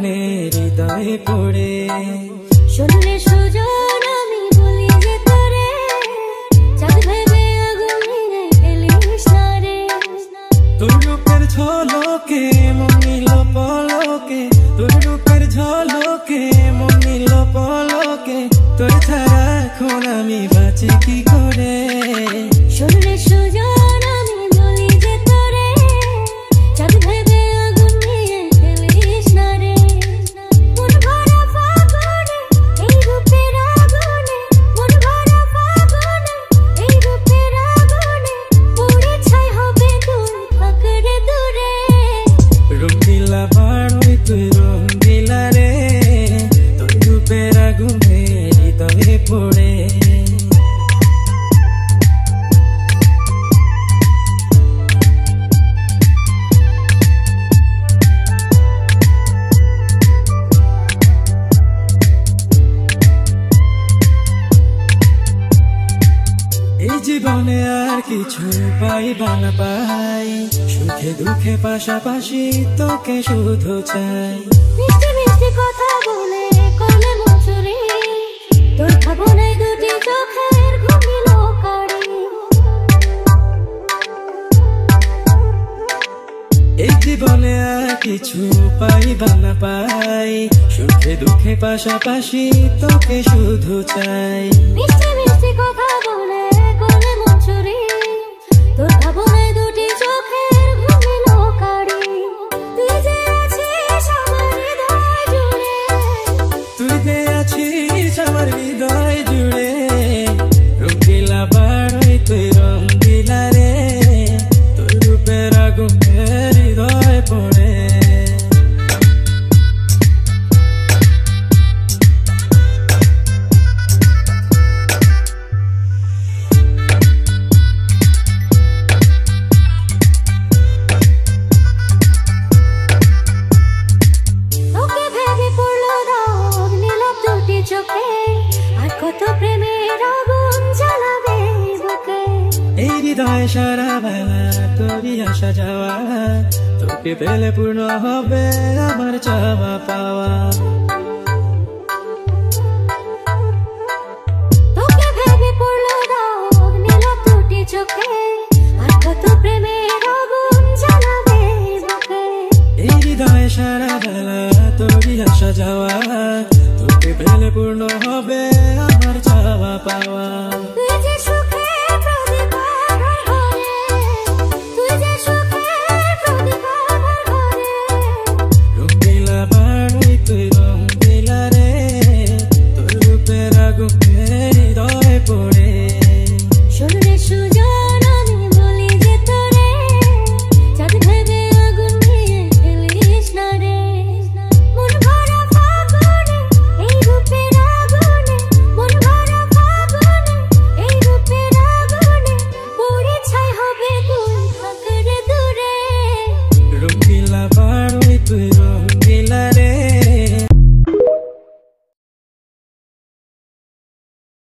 আগুনে হৃদয়ে পড়ে। শুনলে সুজন আমি বলি যে তোরে, চাঁদ ভেবে আগুন নিয়ে ফেলিস না রে। তোর রূপের ঝলকে মন নিল পলকে, তোর রূপের ঝলকে মন নিল পলকে, তোর ছাড়া এখন আমি বাঁচি কি করে। শুনলে সুজন আমি বলি যে তোরে, চাঁদ ভেবে আগুন নিয়ে ফেলিস না রে। মন ভরা ফাগুনে এই রূপের আগুনে, মন ভরা ফাগুনে এই রূপের আগুনে, পুড়ে ছাই হবে তুই থাক রে দূরে। রঙিলা বাড়ই তুই রঙিলা রে, তোর রূপের আগুনে হৃদয়ে পড়ে। এই জীবনে আর কিছু পাইবা না পাই, সুখে দুঃখে পাশাপাশি তোকে শুধু চাই। মিষ্টি মিষ্টি কথা বলে করলে মন চুরি, তোর ভাবনায় দুটি চোখের ঘুমিল কারি। এই জীবনে আর কিছু পাইবা না পাই, সুখে দুঃখে পাশাপাশি তোকে শুধু চাই। মিষ্টি মিষ্টি কথা বলে করলে মন চুরি, তোর ভাবনায় দুটি চোখের ঘুমিল কারি। তুই যে আছিস আমার হৃদয় জুড়ে, তুই যে আছিস আমার হৃদয় জুড়ে। রঙিলা বাড়ই তুই রঙিলা রে, তোর রূপের আগুনে হৃদয় পড়ে। তোকে ভেবে পড়লো দাগ নীরব দুটি চোখে, আর কত প্রেমের আগুন জ্বালাবে বুকে। এই হৃদয় সারা বেলা তোরই আসা যাওয়া, তোকে পেলে পূর্ণ হবে আমার চাওয়া পাওয়া। তোকে ভেবে পড়লো দাগ নীরব দুটি চোখে, আর কত প্রেমের আগুন জ্বালাবে বুকে। এই হৃদয় সারা বেলা তোরই আসা যাওয়া, তোকে পেলে পূর্ণ হবে আমার চাওয়া পাওয়া।